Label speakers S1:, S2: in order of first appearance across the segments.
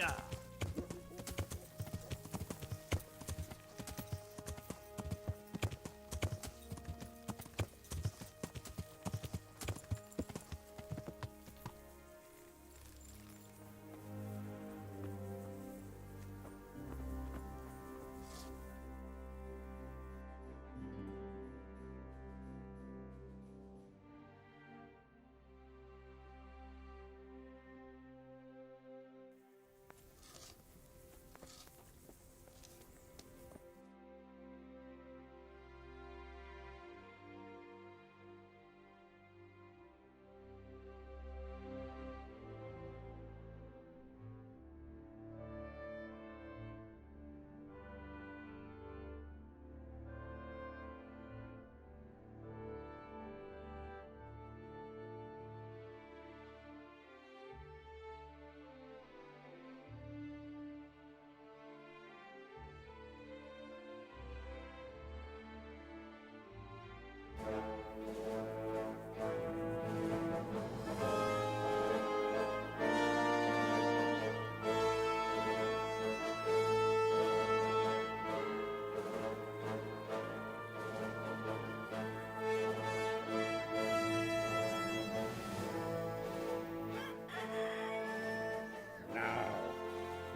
S1: ya.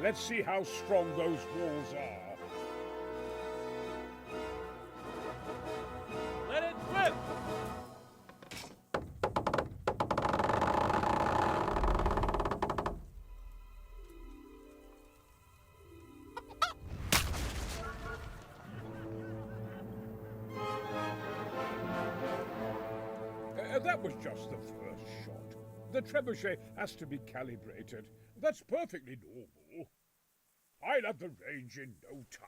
S2: Let's see how strong those walls are.
S1: Let it rip!
S2: That was just the first shot. The trebuchet has to be calibrated. That's perfectly normal. I'll have the range in no time.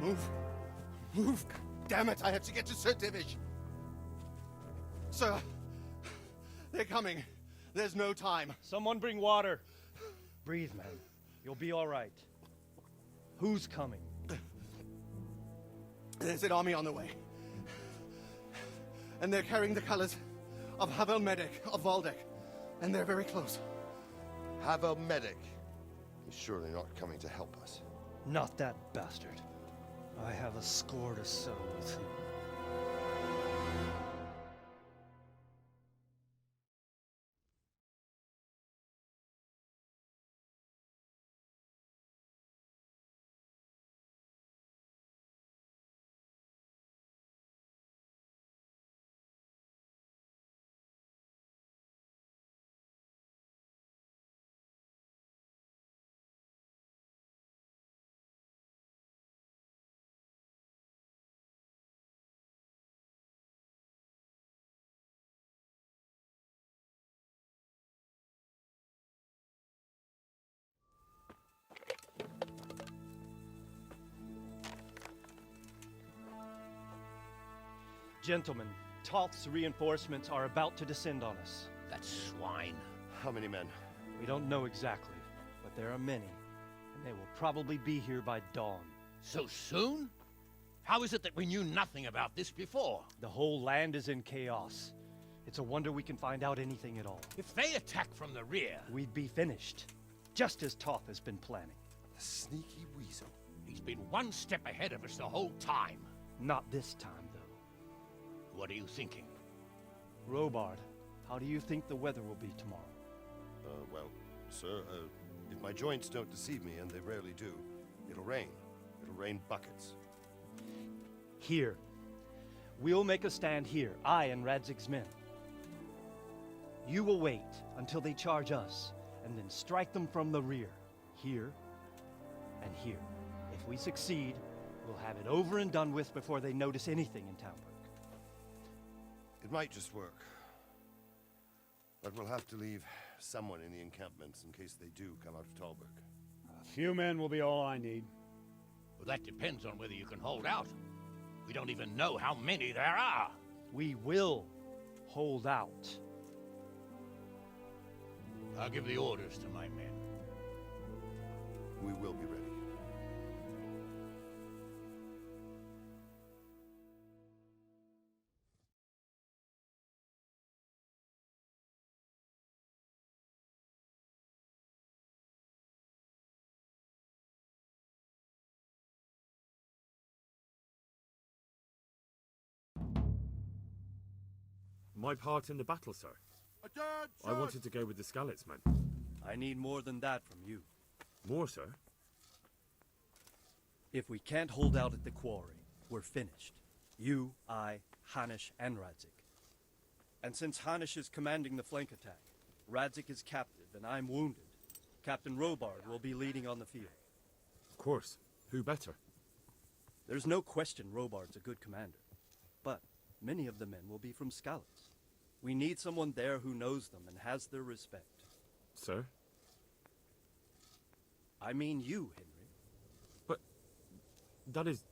S3: Move! Move! God damn it, I have to get to Sir Divish! Sir! They're coming. There's no time.
S1: Someone bring water. Breathe, man. You'll be all right. Who's coming?
S3: There's an army on the way. And they're carrying the colors of Havel Medic of Valdek. And they're very close.
S4: Havel Medic. He's surely not coming to help us.
S1: Not that bastard. I have a score to settle with him. Gentlemen, Toth's reinforcements are about to descend on us.
S5: That swine.
S4: How many men?
S1: We don't know exactly, but there are many, and they will probably be here by dawn.
S5: So soon? How is it that we knew nothing about this before?
S1: The whole land is in chaos. It's a wonder we can find out anything at all.
S5: If they attack from the rear...
S1: We'd be finished, just as Toth has been planning.
S4: The sneaky weasel.
S5: He's been one step ahead of us the whole time.
S1: Not this time, though.
S5: What are you thinking?
S1: Robard, how do you think the weather will be tomorrow?
S4: Well, sir, if my joints don't deceive me, and they rarely do, it'll rain. It'll rain buckets.
S1: Here. We'll make a stand here, I and Radzig's men. You will wait until they charge us, and then strike them from the rear. Here, and here. If we succeed, we'll have it over and done with before they notice anything in Talmberk.
S4: It might just work. But we'll have to leave someone in the encampments in case they do come out of Talberk.
S2: A few men will be all I need.
S5: Well, that depends on whether you can hold out. We don't even know how many there are.
S1: We will hold out.
S5: I'll give the orders to my men.
S4: We will be ready.
S6: My part in the battle, sir. I wanted to go with the Skalice men.
S1: I need more than that from you.
S6: More, sir?
S1: If we can't hold out at the quarry, we're finished. You, I, Hanish, and Radzik. And since Hanish is commanding the flank attack, Radzik is captive and I'm wounded, Captain Robard will be leading on the field.
S6: Of course. Who better?
S1: There's no question Robard's a good commander, but many of the men will be from Skalice. We need someone there who knows them and has their respect.
S6: Sir?
S1: I mean you, Henry.
S6: But that is...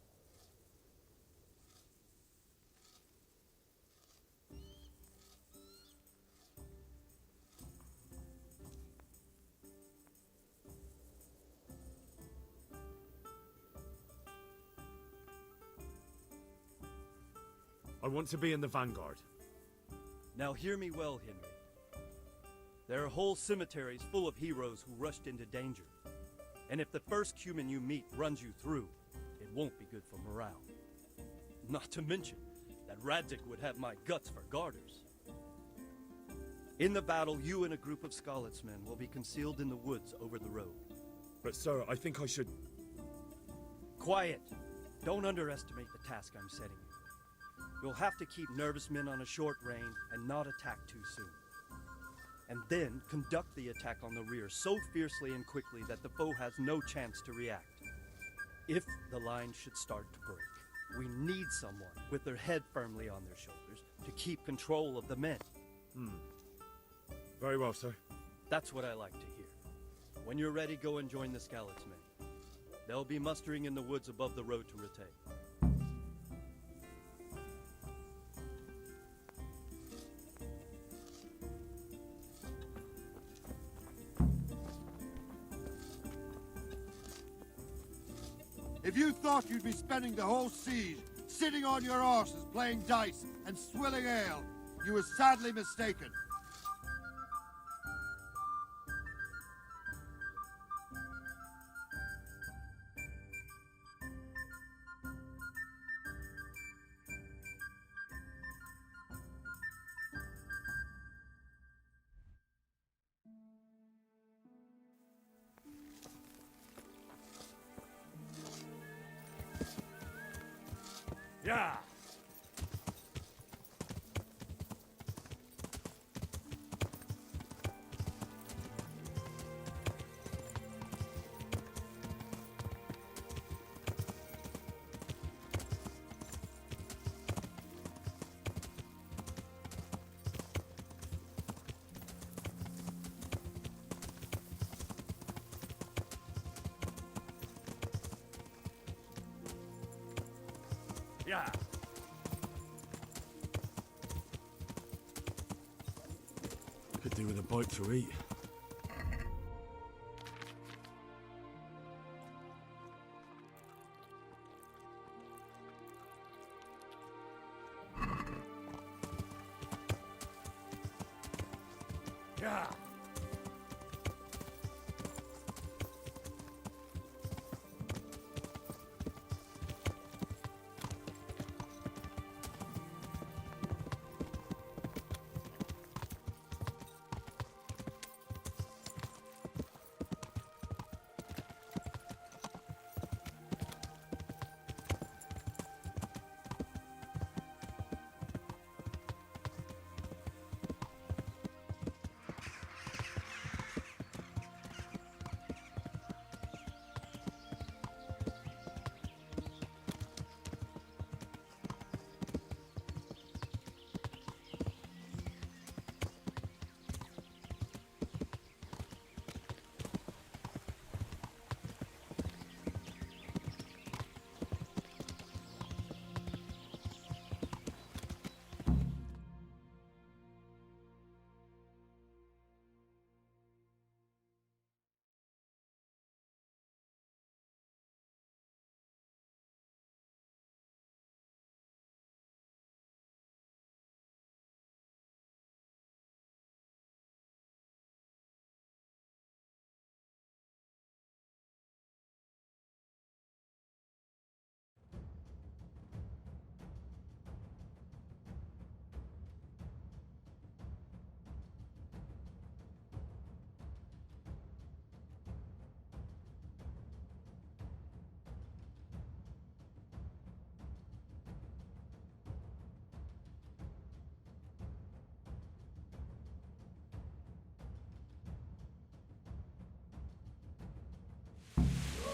S6: I want to be in the vanguard.
S1: Now hear me well, Henry. There are whole cemeteries full of heroes who rushed into danger. And if the first human you meet runs you through, it won't be good for morale. Not to mention that Radzik would have my guts for garters. In the battle, you and a group of Skalice men will be concealed in the woods over the road.
S6: But sir, I think I should...
S1: Quiet! Don't underestimate the task I'm setting you. You'll have to keep nervous men on a short range and not attack too soon. And then conduct the attack on the rear so fiercely and quickly that the foe has no chance to react. If the line should start to break, we need someone with their head firmly on their shoulders to keep control of the men.
S6: Very well, sir.
S1: That's what I like to hear. When you're ready, go and join the Skalice men. They'll be mustering in the woods above the road to Rete.
S7: If you thought you'd be spending the whole siege sitting on your arses playing dice and swilling ale, you were sadly mistaken.
S6: Yeah! Yeah! Could do with a bite to eat. Yeah!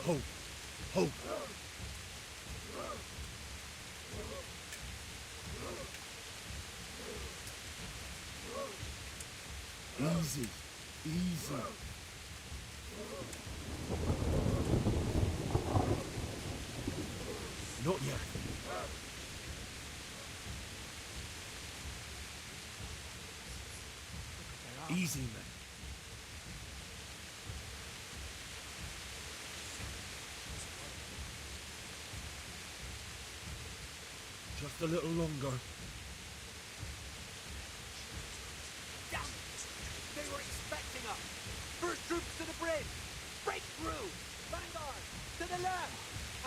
S6: Hope. Hope. Easy. Easy. Not yet. Easy, man. Just a little longer.
S8: Damn it! They were expecting us! First troops to the bridge! Break through! Vanguard! To the left!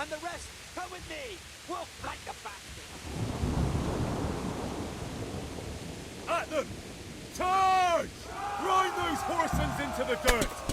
S8: And the rest, come with me! We'll fight the bastards!
S2: At them! Charge! Grind those horsens into the dirt!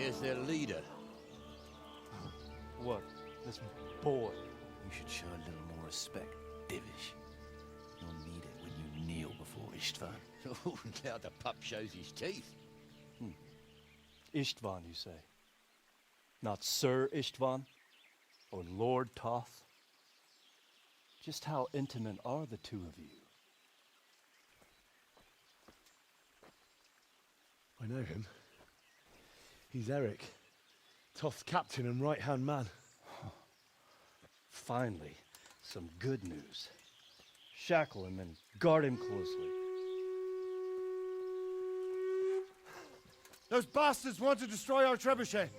S5: as their leader.
S1: What? This boy?
S8: You should show a little more respect, Divish. You'll need it when you kneel before Istvan.
S5: Oh, now the pup shows his teeth.
S1: Istvan, you say? Not Sir Istvan? Or Lord Toth? Just how intimate are the two of you?
S9: I know him. He's Eric, Toth's captain and right-hand man.
S1: Finally, some good news. Shackle him and guard him closely.
S9: Those bastards want to destroy our trebuchet.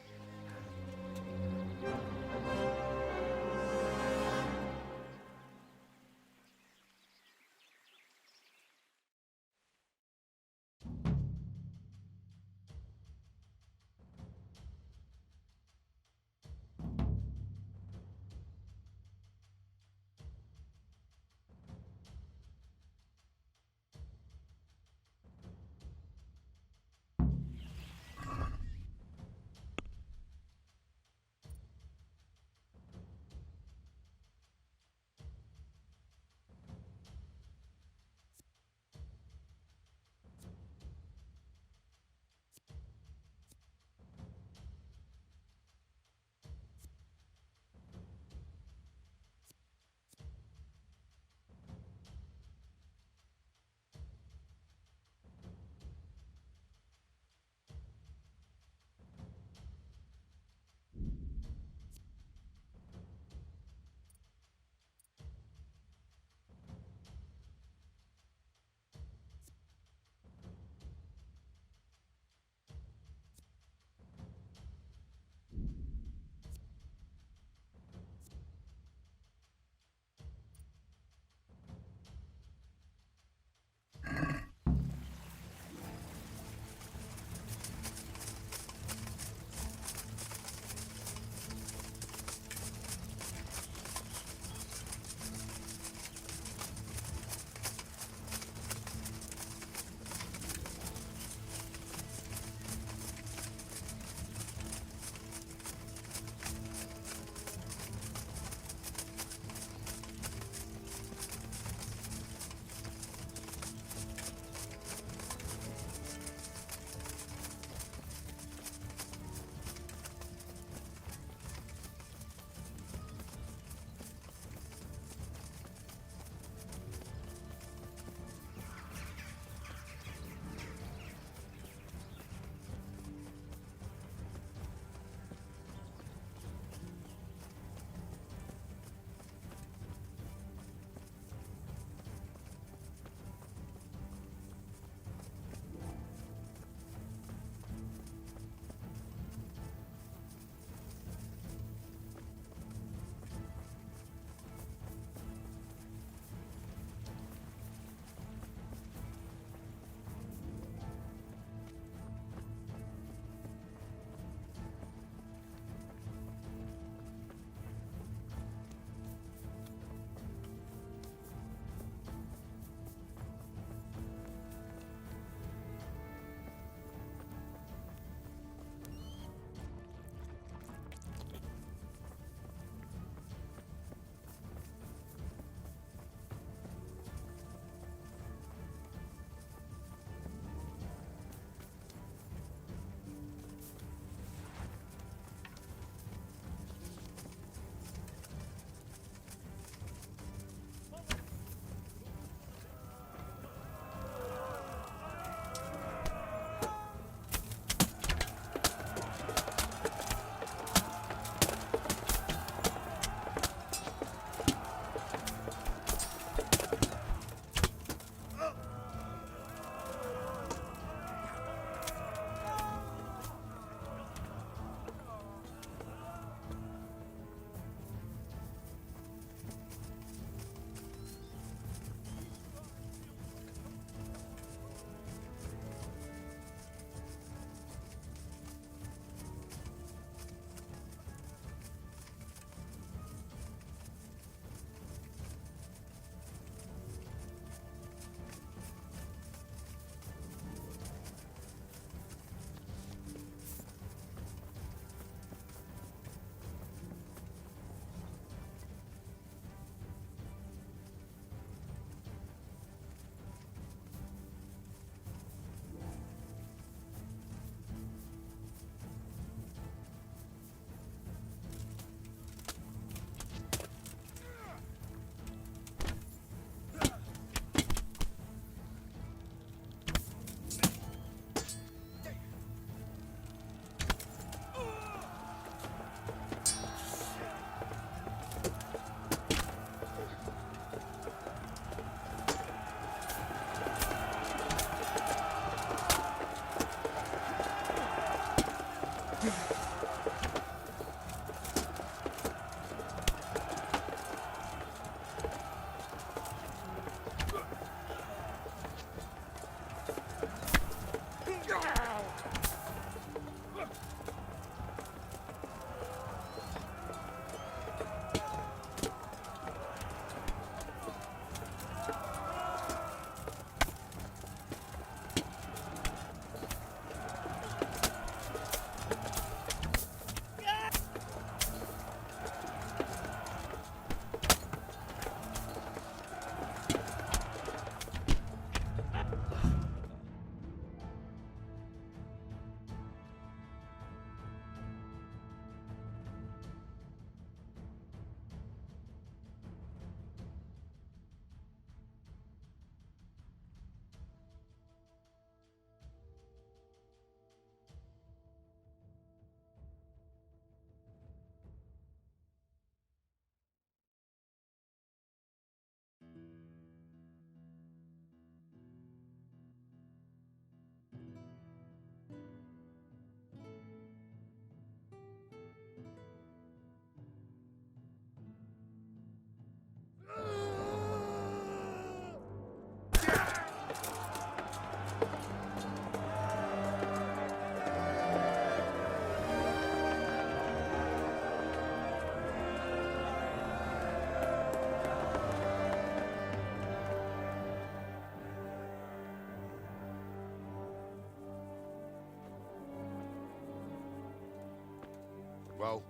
S4: Well,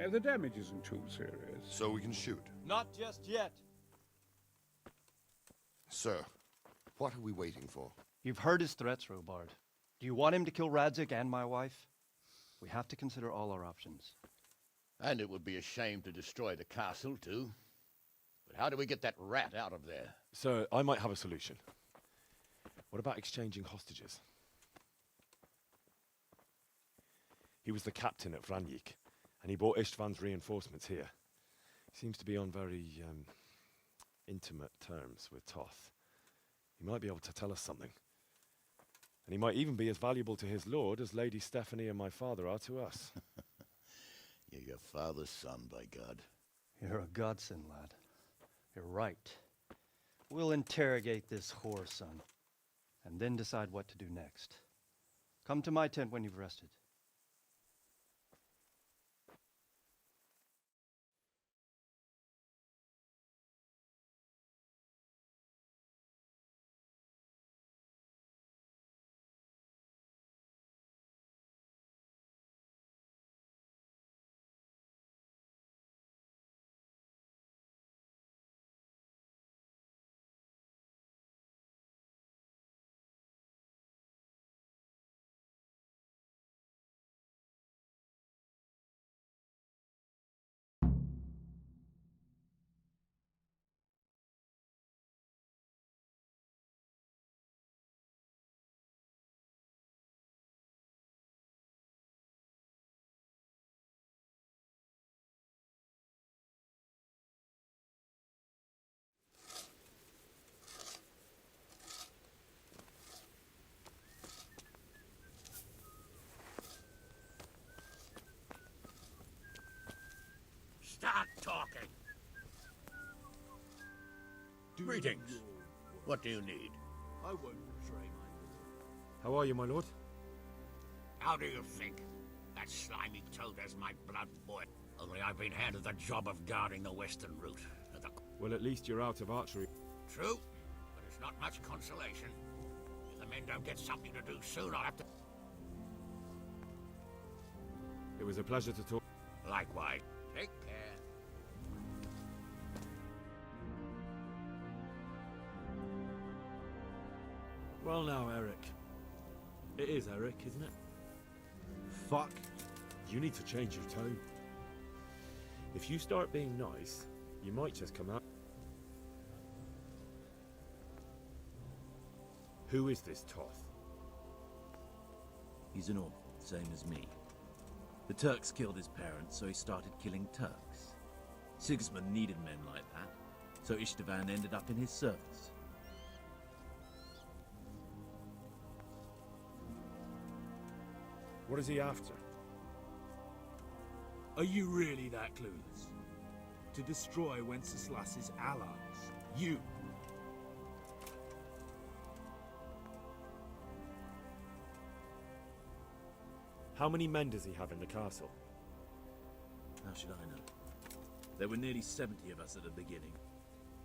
S2: The damage isn't too serious.
S4: so we can shoot.
S1: Not just yet.
S4: Sir, what are we waiting for?
S1: You've heard his threats, Robard. Do you want him to kill Radzik and my wife? We have to consider all our options.
S5: And it would be a shame to destroy the castle, too. But how do we get that rat out of there?
S6: Sir, I might have a solution. What about exchanging hostages? He was the captain at Vranjik, and he brought Istvan's reinforcements here. He seems to be on very, intimate terms with Toth. He might be able to tell us something. And he might even be as valuable to his lord as Lady Stephanie and my father are to us.
S5: You're your father's son, by God.
S1: You're a godsend, lad. You're right. We'll interrogate this whore, son, and then decide what to do next. Come to my tent when you've rested.
S5: Start talking! Greetings. What do you need?
S8: I won't betray my lord.
S6: How are you, my lord?
S5: How do you think? That slimy toad has my blood boiled. Only I've been handed the job of guarding the western route.
S6: Well, at least you're out of archery.
S5: True, but it's not much consolation. If the men don't get something to do soon, I'll have to...
S6: It was a pleasure to talk.
S5: Likewise. Take care.
S6: Well now, Eric. It is Eric, isn't it? Fuck. You need to change your tone. If you start being nice, you might just come out. Who is this Toth?
S10: He's an orphan, same as me. The Turks killed his parents, so he started killing Turks. Sigismund needed men like that, so Istvan ended up in his service.
S6: What is he after?
S11: Are you really that clueless? To destroy Wenceslas's allies. You.
S6: How many men does he have in the castle?
S10: How should I know? There were nearly 70 of us at the beginning,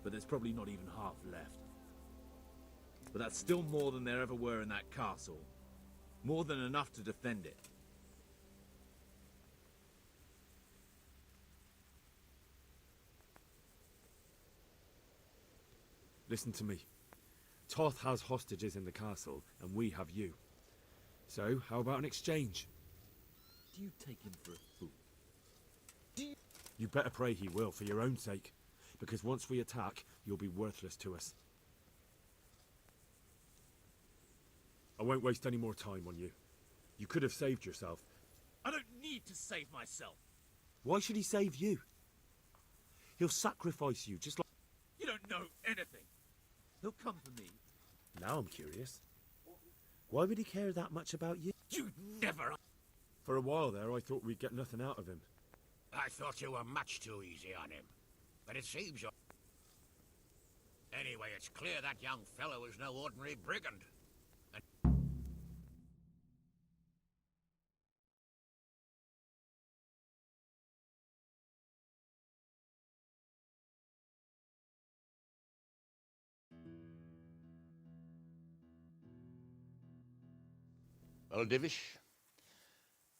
S10: but there's probably not even half left. But that's still more than there ever were in that castle. More than enough to defend it.
S6: Listen to me. Toth has hostages in the castle, and we have you. So, how about an exchange?
S10: Do you take him for a fool?
S6: You better pray he will, for your own sake. Because once we attack, you'll be worthless to us. I won't waste any more time on you. You could have saved yourself.
S10: I don't need to save myself.
S6: Why should he save you? He'll sacrifice you, just like...
S10: You don't know anything. He'll come for me.
S6: Now I'm curious. Why would he care that much about you?
S10: You never...
S6: For a while there, I thought we'd get nothing out of him.
S5: I thought you were much too easy on him. But it seems you're... Anyway, it's clear that young fellow is no ordinary brigand. Well, Divish,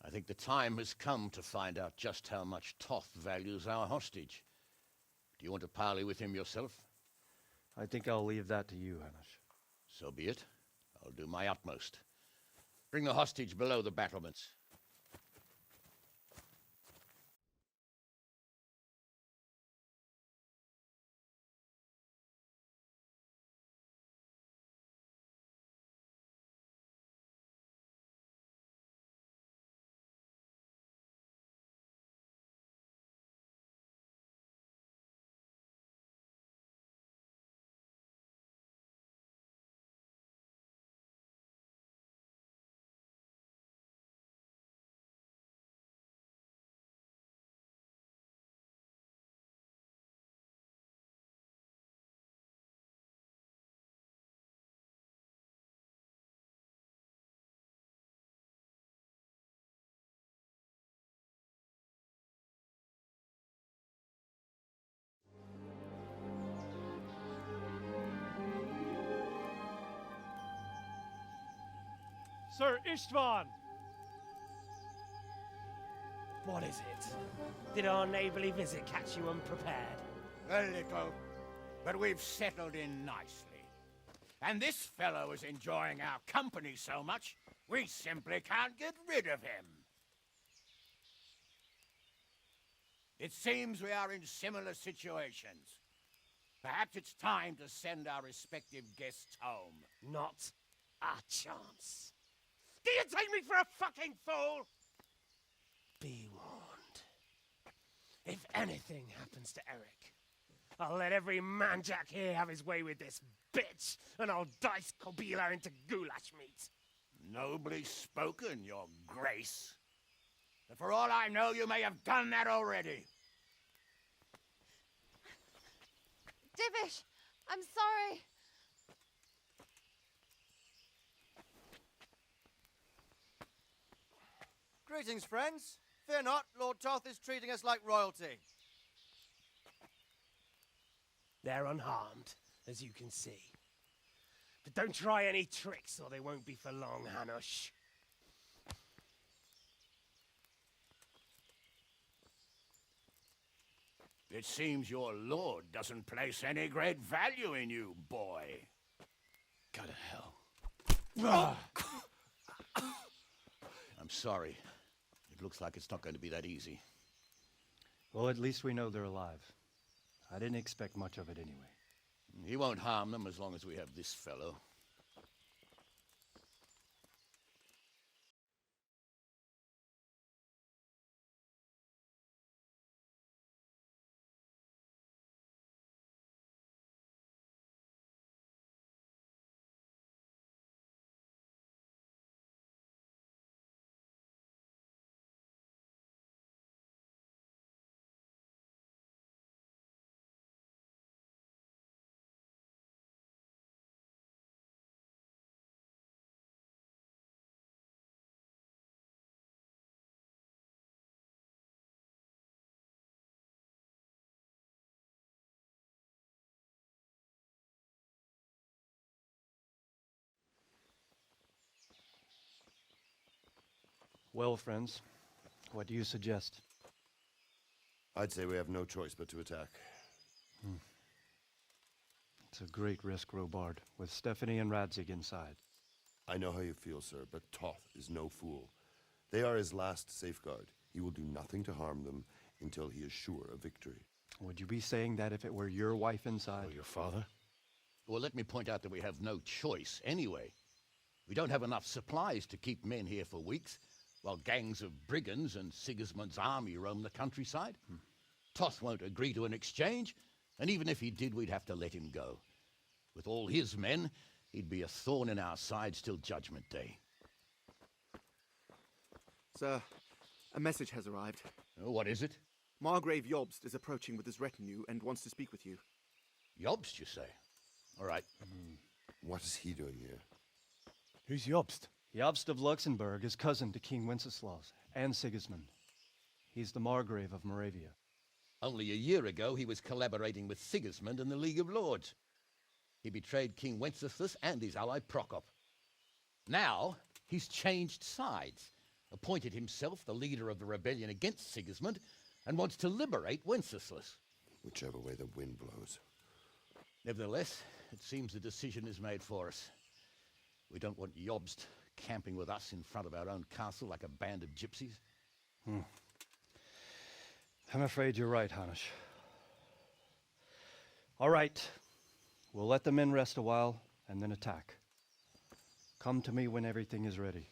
S5: I think the time has come to find out just how much Toth values our hostage. Do you want to parley with him yourself?
S1: I think I'll leave that to you, Hamish.
S5: So be it. I'll do my utmost. Bring the hostage below the battlements.
S1: Sir Istvan!
S12: What is it? Did our neighborly visit catch you unprepared?
S5: A little, but we've settled in nicely. And this fellow is enjoying our company so much, we simply can't get rid of him. It seems we are in similar situations. Perhaps it's time to send our respective guests home.
S12: Not a chance. Do you take me for a fucking fool? Be warned. If anything happens to Eric, I'll let every manjack here have his way with this bitch, and I'll dice Kobila into goulash meat.
S5: Nobly spoken, your grace. But for all I know, you may have done that already.
S13: Divish, I'm sorry.
S3: Greetings, friends. Fear not, Lord Toth is treating us like royalty.
S12: They're unharmed, as you can see. But don't try any tricks, or they won't be for long, Hanush.
S5: It seems your lord doesn't place any great value in you, boy.
S6: Go to hell.
S5: I'm sorry. It looks like it's not going to be that easy.
S1: Well, at least we know they're alive. I didn't expect much of it anyway.
S5: He won't harm them as long as we have this fellow.
S1: Well, friends, what do you suggest?
S4: I'd say we have no choice but to attack.
S1: It's a great risk, Robard, with Stephanie and Radzig inside.
S4: I know how you feel, sir, but Toth is no fool. They are his last safeguard. He will do nothing to harm them until he is sure of victory.
S1: Would you be saying that if it were your wife inside?
S6: Or your father?
S5: Well, let me point out that we have no choice anyway. We don't have enough supplies to keep men here for weeks, while gangs of brigands and Sigismund's army roam the countryside. Toth won't agree to an exchange, and even if he did, we'd have to let him go. With all his men, he'd be a thorn in our sides till Judgment Day.
S14: Sir, a message has arrived.
S5: Oh, what is it?
S14: Margrave Jobst is approaching with his retinue and wants to speak with you.
S5: Jobst, you say? All right.
S4: What is he doing here?
S6: Who's Jobst?
S1: Jobst of Luxembourg is cousin to King Wenceslaus and Sigismund. He's the Margrave of Moravia.
S5: Only a year ago, he was collaborating with Sigismund and the League of Lords. He betrayed King Wenceslas and his ally Prokop. Now, he's changed sides, appointed himself the leader of the rebellion against Sigismund, and wants to liberate Wenceslas.
S4: Whichever way the wind blows.
S5: Nevertheless, it seems the decision is made for us. We don't want Jobst camping with us in front of our own castle like a band of gypsies.
S1: I'm afraid you're right, Hanish. All right. We'll let the men rest a while and then attack. Come to me when everything is ready.